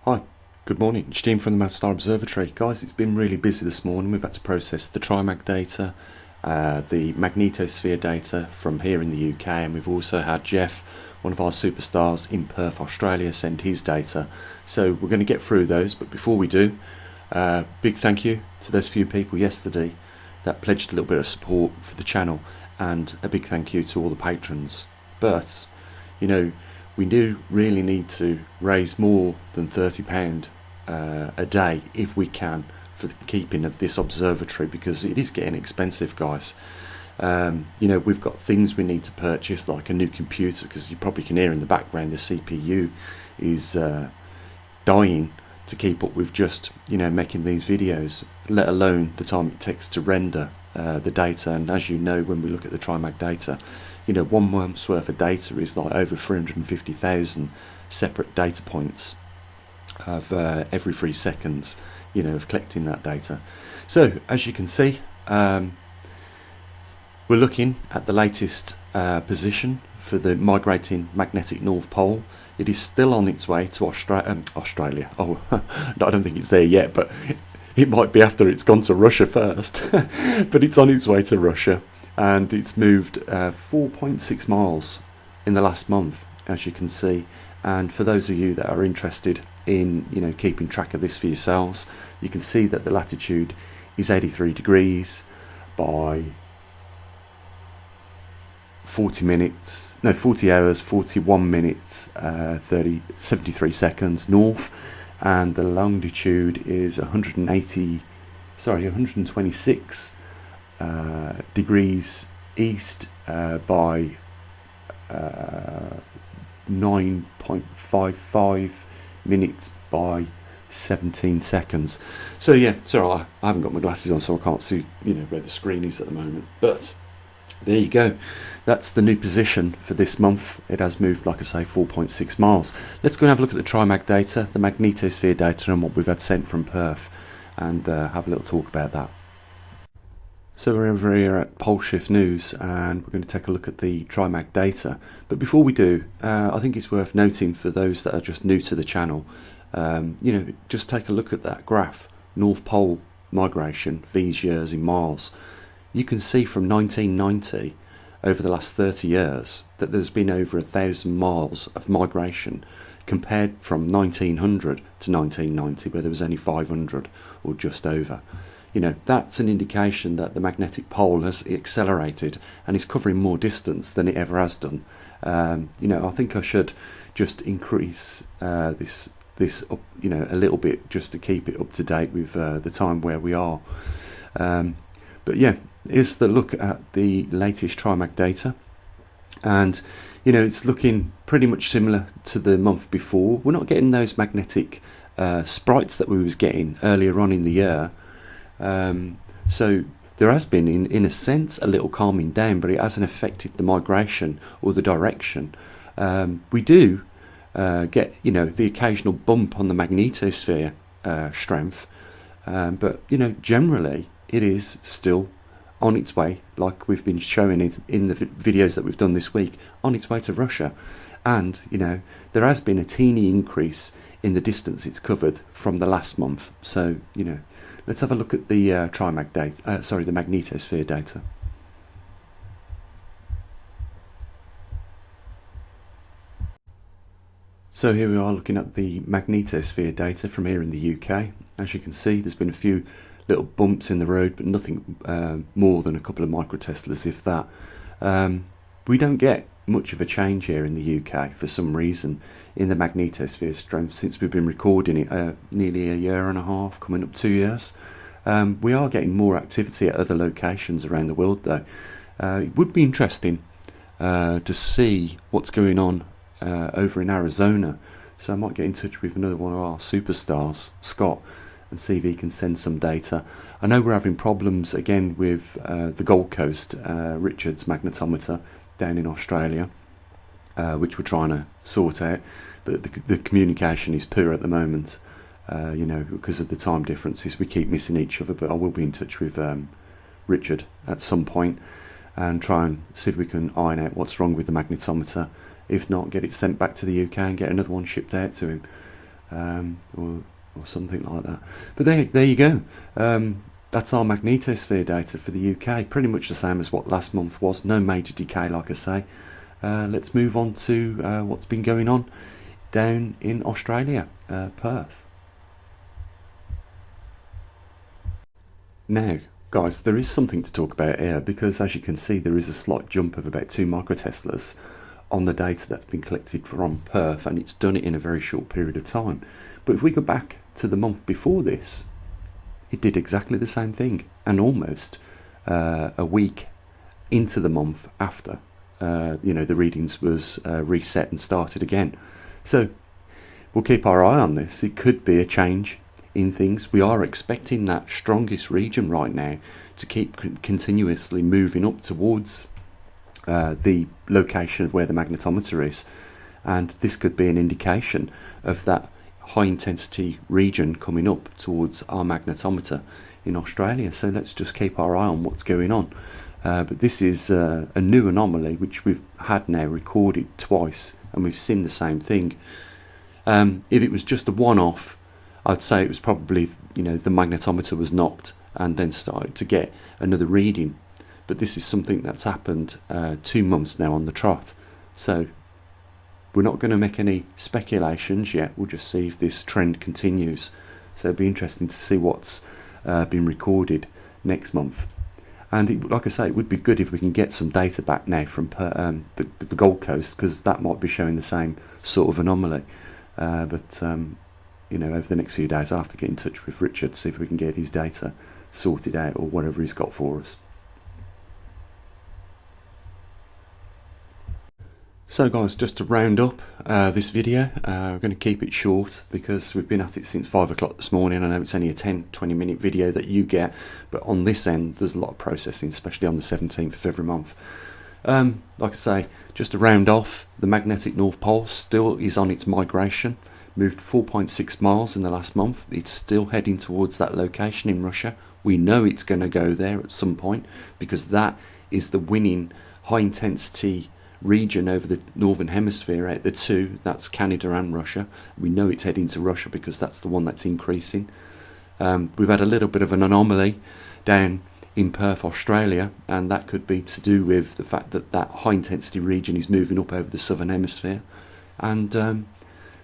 Hi, good morning. It's Jim from the maverickstar Observatory. Guys, it's been really busy this morning. We've had to process the TriMag data, the Magnetosphere data from here in the UK, and we've also had Jeff, one of our superstars in Perth, Australia, send his data. So we're going to get through those, but before we do, big thank you to those few people yesterday that pledged a little bit of support for the channel, and a big thank you to all the patrons. But, you know, we do really need to raise more than £30 a day if we can for the keeping of this observatory, because it is getting expensive, guys. You know, we've got things we need to purchase, like a new computer, because you probably can hear in the background the CPU is dying to keep up with just, you know, making these videos, let alone the time it takes to render the data. And as you know, when we look at the TriMag data, you know, 1 month's worth of data is like over 350,000 separate data points of every 3 seconds, you know, of collecting that data. So as you can see, we're looking at the latest position for the migrating magnetic North Pole. It is still on its way to Australia. Oh, I don't think it's there yet, but it might be after it's gone to Russia first. But it's on its way to Russia, and it's moved 4.6 miles in the last month, as you can see. And for those of you that are interested in, you know, keeping track of this for yourselves, you can see that the latitude is 83 degrees by 40 hours, 41 minutes, 73 seconds north, and the longitude is 126 degrees east by 9.55 minutes by 17 seconds. So yeah, sorry, I haven't got my glasses on, so I can't see, you know, where the screen is at the moment, but there you go. That's the new position for this month. It has moved, like I say, 4.6 miles. Let's go and have a look at the TriMag data, the Magnetosphere data, and what we've had sent from Perth, and have a little talk about that. So we're over here at Pole Shift News, and we're going to take a look at the TriMag data. But before we do, I think it's worth noting for those that are just new to the channel, you know, just take a look at that graph, North Pole migration, these years in miles. You can see from 1990, over the last 30 years, that there's been over 1,000 miles of migration, compared from 1900 to 1990, where there was only 500 or just over. You know, that's an indication that the magnetic pole has accelerated and is covering more distance than it ever has done. You know, I think I should just increase this up, you know, a little bit, just to keep it up to date with the time where we are. But yeah, here's the look at the latest TriMag data, and you know, it's looking pretty much similar to the month before. We're not getting those magnetic sprites that we was getting earlier on in the year. So there has been, in a sense, a little calming down, but it hasn't affected the migration or the direction. We do get, you know, the occasional bump on the magnetosphere strength, but you know, generally it is still on its way, like we've been showing it in the videos that we've done this week, on its way to Russia. And you know, there has been a teeny increase in the distance it's covered from the last month. So you know, let's have a look at the TriMag data, the Magnetosphere data. So here we are looking at the Magnetosphere data from here in the UK. As you can see, there's been a few little bumps in the road, but nothing more than a couple of microteslas, if that. We don't get much of a change here in the UK for some reason in the magnetosphere strength since we've been recording it nearly a year and a half, coming up 2 years. We are getting more activity at other locations around the world though. It would be interesting to see what's going on over in Arizona, so I might get in touch with another one of our superstars, Scott, and see if he can send some data. I know we're having problems again with the Gold Coast, Richard's magnetometer down in Australia, which we're trying to sort out, but the communication is poor at the moment, you know, because of the time differences. We keep missing each other, but I will be in touch with Richard at some point and try and see if we can iron out what's wrong with the magnetometer. If not, get it sent back to the UK and get another one shipped out to him. or something like that. But there you go. That's our magnetosphere data for the UK. Pretty much the same as what last month was. No major decay, like I say. Let's move on to what's been going on down in Australia, Perth. Now, guys, there is something to talk about here, because as you can see, there is a slight jump of about 2 microteslas on the data that's been collected from Perth, and it's done it in a very short period of time. But if we go back to the month before this, it did exactly the same thing, and almost a week into the month after, the readings was reset and started again. So we'll keep our eye on this. It could be a change in things. We are expecting that strongest region right now to keep continuously moving up towards the location of where the magnetometer is, and this could be an indication of that high intensity region coming up towards our magnetometer in Australia. So let's just keep our eye on what's going on. But this is a new anomaly which we've had now recorded twice, and we've seen the same thing. If it was just a one-off, I'd say it was probably, the magnetometer was knocked and then started to get another reading. But this is something that's happened 2 months now on the trot. So we're not going to make any speculations yet. We'll just see if this trend continues. So it'll be interesting to see what's been recorded next month. And like I say, it would be good if we can get some data back now from the Gold Coast, because that might be showing the same sort of anomaly. Over the next few days, I have to get in touch with Richard, see if we can get his data sorted out or whatever he's got for us. So guys, just to round up this video, we're going to keep it short because we've been at it since 5 o'clock this morning. I know it's only a 10-20 minute video that you get, but on this end there's a lot of processing, especially on the 17th of every month. Like I say, just to round off, the magnetic North Pole still is on its migration. Moved 4.6 miles in the last month. It's still heading towards that location in Russia. We know it's going to go there at some point, because that is the winning high intensity region over the northern hemisphere out the two. That's Canada and Russia. We know it's heading to Russia because that's the one that's increasing. We've had a little bit of an anomaly down in Perth, Australia, and that could be to do with the fact that that high intensity region is moving up over the southern hemisphere. And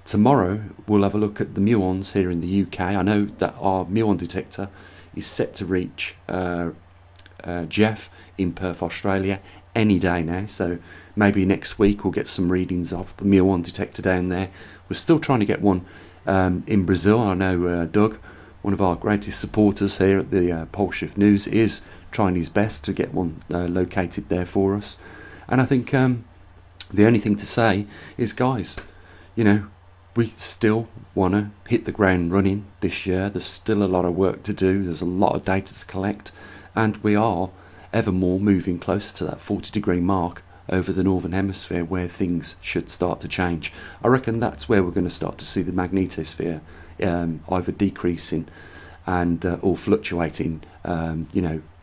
tomorrow we'll have a look at the muons here in the UK. I know that our muon detector is set to reach Jeff in Perth, Australia any day now, so maybe next week we'll get some readings of the muon detector down there. We're still trying to get one in Brazil. I know Doug, one of our greatest supporters here at the Pole Shift News, is trying his best to get one located there for us. And I think the only thing to say is, guys, we still want to hit the ground running this year. There's still a lot of work to do. There's a lot of data to collect, and we are ever more moving closer to that 40-degree mark over the northern hemisphere, where things should start to change. I reckon that's where we're going to start to see the magnetosphere either decreasing and or fluctuating,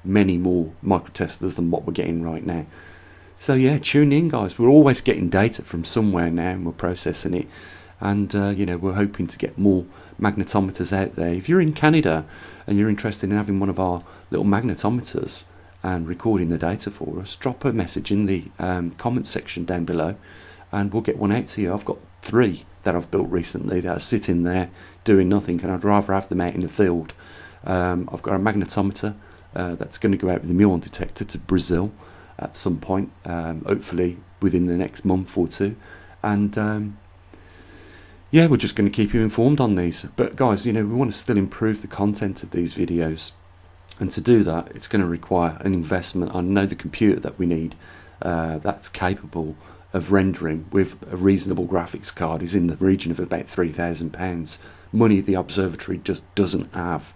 many more microteslas than what we're getting right now. So yeah, tune in, guys. We're always getting data from somewhere now, and we're processing it. And we're hoping to get more magnetometers out there. If you're in Canada and you're interested in having one of our little magnetometers and recording the data for us, drop a message in the comment section down below, and we'll get one out to you. I've got 3 that I've built recently that are sitting there doing nothing, and I'd rather have them out in the field. I've got a magnetometer that's going to go out with the muon detector to Brazil at some point, hopefully within the next month or two. And yeah, we're just going to keep you informed on these. But guys, we want to still improve the content of these videos, and to do that it's going to require an investment. I know the computer that we need that's capable of rendering with a reasonable graphics card is in the region of about £3,000. Money the observatory just doesn't have.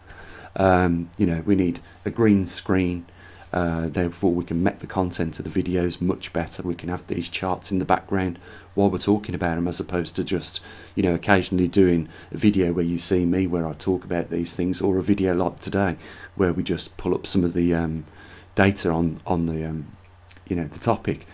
We need a green screen, therefore we can make the content of the videos much better. We can have these charts in the background while we're talking about them, as opposed to just occasionally doing a video where you see me where I talk about these things, or a video like today where we just pull up some of the data on the the topic.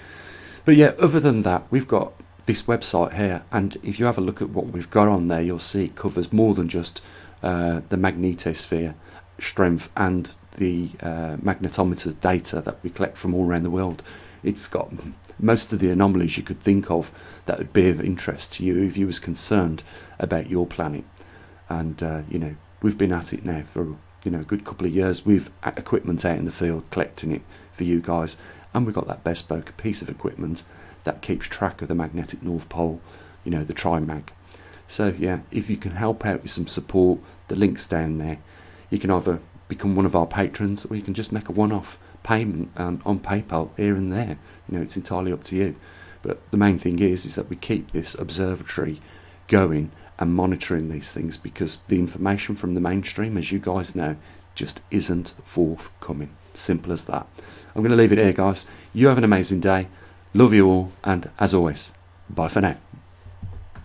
But yeah, other than that, we've got this website here, and if you have a look at what we've got on there, you'll see it covers more than just the magnetosphere strength and the magnetometer data that we collect from all around the world. It's got most of the anomalies you could think of that would be of interest to you if you was concerned about your planet. And you know, we've been at it now for, you know, a good couple of years. We've equipment out in the field collecting it for you guys, and we've got that bespoke piece of equipment that keeps track of the magnetic North Pole, you know, the tri-mag. So yeah, if you can help out with some support, the link's down there. You can either become one of our patrons, or you can just make a one-off payment on PayPal here and there. You know, it's entirely up to you. But the main thing is that we keep this observatory going and monitoring these things, because the information from the mainstream, as you guys know, just isn't forthcoming. Simple as that. I'm going to leave it here, guys. You have an amazing day. Love you all, and as always, bye for now.